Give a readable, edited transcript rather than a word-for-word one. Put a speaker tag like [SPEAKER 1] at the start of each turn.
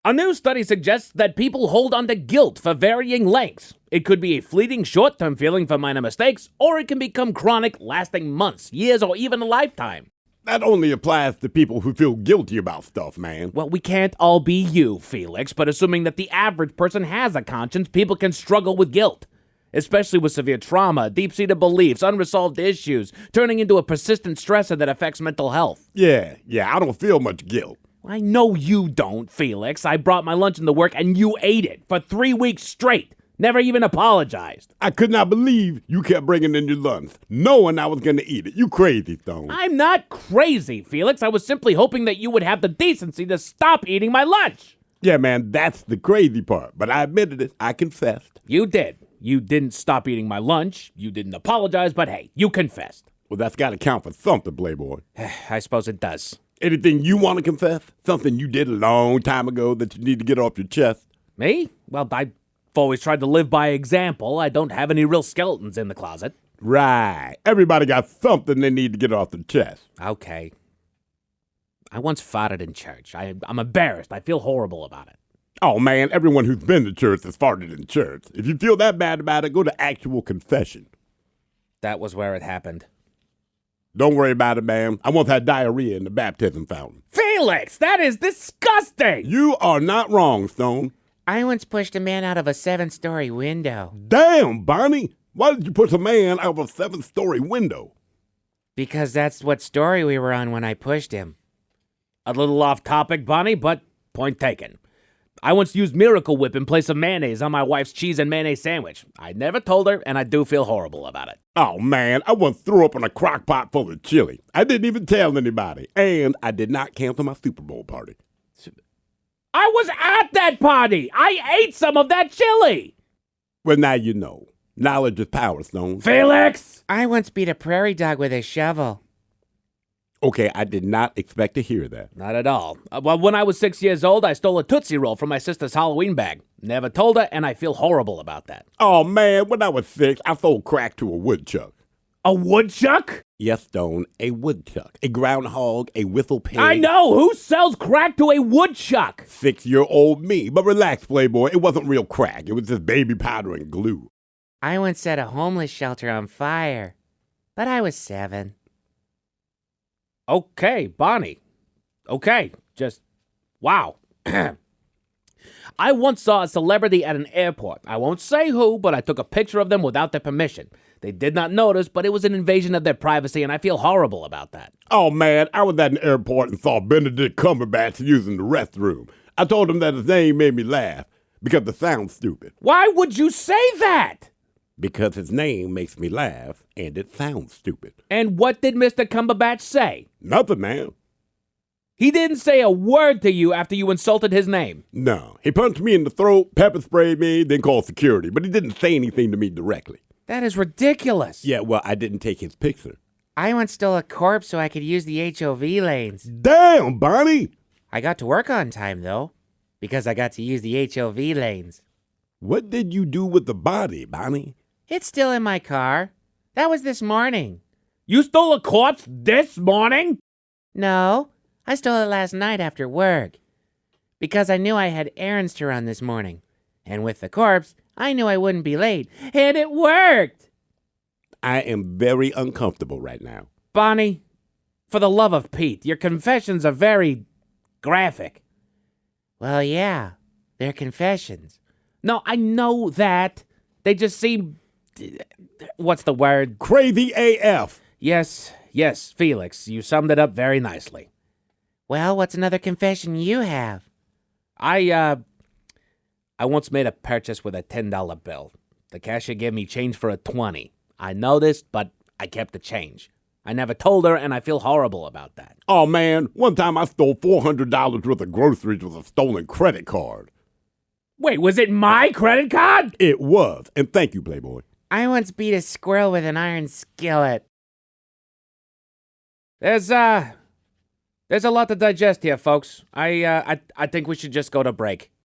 [SPEAKER 1] A new study suggests that people hold on to guilt for varying lengths. It could be a fleeting short-term feeling for minor mistakes, or it can become chronic, lasting months, years, or even a lifetime.
[SPEAKER 2] That only applies to people who feel guilty about stuff, man.
[SPEAKER 1] Well, we can't all be you, Felix, but assuming that the average person has a conscience, people can struggle with guilt. Especially with severe trauma, deep-seated beliefs, unresolved issues, turning into a persistent stressor that affects mental health.
[SPEAKER 2] Yeah, I don't feel much guilt.
[SPEAKER 1] I know you don't, Felix. I brought my lunch into work and you ate it for 3 weeks straight. Never even apologized.
[SPEAKER 2] I could not believe you kept bringing in your lunch, knowing I was going to eat it. You crazy, Stone.
[SPEAKER 1] I'm not crazy, Felix. I was simply hoping that you would have the decency to stop eating my lunch.
[SPEAKER 2] Yeah, man, that's the crazy part. But I admitted it. I confessed.
[SPEAKER 1] You did. You didn't stop eating my lunch. You didn't apologize, but hey, you confessed.
[SPEAKER 2] Well, that's got to count for something, Playboy.
[SPEAKER 1] I suppose it does.
[SPEAKER 2] Anything you want to confess? Something you did a long time ago that you need to get off your chest?
[SPEAKER 1] Me? Well, I've always tried to live by example. I don't have any real skeletons in the closet.
[SPEAKER 2] Right. Everybody got something they need to get off their chest.
[SPEAKER 1] Okay. I once farted in church. I'm embarrassed. I feel horrible about it.
[SPEAKER 2] Oh, man, everyone who's been to church has farted in church. If you feel that bad about it, go to actual confession.
[SPEAKER 1] That was where it happened.
[SPEAKER 2] Don't worry about it, man. I once had diarrhea in the baptism fountain.
[SPEAKER 1] Felix, that is disgusting!
[SPEAKER 2] You are not wrong, Stone.
[SPEAKER 3] I once pushed a man out of a 7-story window.
[SPEAKER 2] Damn, Bonnie! Why did you push a man out of a 7-story window?
[SPEAKER 3] Because that's what story we were on when I pushed him.
[SPEAKER 1] A little off topic, Bonnie, but point taken. I once used Miracle Whip in place of mayonnaise on my wife's cheese and mayonnaise sandwich. I never told her, and I do feel horrible about it.
[SPEAKER 2] Oh, man, I once threw up in a crock pot full of chili. I didn't even tell anybody, and I did not cancel my Super Bowl party.
[SPEAKER 1] I was at that party! I ate some of that chili!
[SPEAKER 2] Well, now you know. Knowledge is power, Stone.
[SPEAKER 1] Felix!
[SPEAKER 3] I once beat a prairie dog with a shovel.
[SPEAKER 2] Okay, I did not expect to hear that.
[SPEAKER 1] Not at all. Well, when I was 6 years old, I stole a Tootsie Roll from my sister's Halloween bag. Never told her, and I feel horrible about that.
[SPEAKER 2] Oh, man, when I was 6, I sold crack to a woodchuck.
[SPEAKER 1] A woodchuck?
[SPEAKER 2] Yes, Stone, a woodchuck. A groundhog, a whistle pig.
[SPEAKER 1] I know! Who sells crack to a woodchuck?
[SPEAKER 2] 6-year-old me. But relax, Playboy. It wasn't real crack. It was just baby powder and glue.
[SPEAKER 3] I once set a homeless shelter on fire. But I was 7.
[SPEAKER 1] Okay, Bonnie. Okay, just wow. I once saw a celebrity at an airport. I won't say who, but I took a picture of them without their permission. They did not notice, but it was an invasion of their privacy, and I feel horrible about that.
[SPEAKER 2] Oh, man, I was at an airport and saw Benedict Cumberbatch using the restroom. I told him that his name made me laugh because it sounds stupid.
[SPEAKER 1] Why would you say that?
[SPEAKER 2] Because his name makes me laugh, and it sounds stupid.
[SPEAKER 1] And what did Mr. Cumberbatch say?
[SPEAKER 2] Nothing, man.
[SPEAKER 1] He didn't say a word to you after you insulted his name.
[SPEAKER 2] No. He punched me in the throat, pepper sprayed me, then called security, but he didn't say anything to me directly.
[SPEAKER 1] That is ridiculous.
[SPEAKER 2] Yeah, well, I didn't take his picture.
[SPEAKER 3] I once stole a corpse so I could use the HOV lanes.
[SPEAKER 2] Damn, Bonnie!
[SPEAKER 3] I got to work on time, though, because I got to use the HOV lanes.
[SPEAKER 2] What did you do with the body, Bonnie?
[SPEAKER 3] It's still in my car. That was this morning.
[SPEAKER 1] You stole a corpse this morning?
[SPEAKER 3] No, I stole it last night after work. Because I knew I had errands to run this morning. And with the corpse, I knew I wouldn't be late. And it worked!
[SPEAKER 2] I am very uncomfortable right now.
[SPEAKER 1] Bonnie, for the love of Pete, your confessions are very graphic.
[SPEAKER 3] Well, yeah, they're confessions.
[SPEAKER 1] No, I know that. They just seem... What's the word?
[SPEAKER 2] Crazy AF.
[SPEAKER 1] Yes, Felix, you summed it up very nicely.
[SPEAKER 3] Well, what's another confession you have?
[SPEAKER 1] I once made a purchase with a $10 bill. The cashier gave me change for a 20. I noticed, but I kept the change. I never told her, and I feel horrible about that.
[SPEAKER 2] Oh, man, one time I stole $400 worth of groceries with a stolen credit card.
[SPEAKER 1] Wait, was it my credit card?
[SPEAKER 2] It was, and thank you, Playboy.
[SPEAKER 3] I once beat a squirrel with an iron skillet.
[SPEAKER 1] There's a lot to digest here, folks. I think we should just go to break.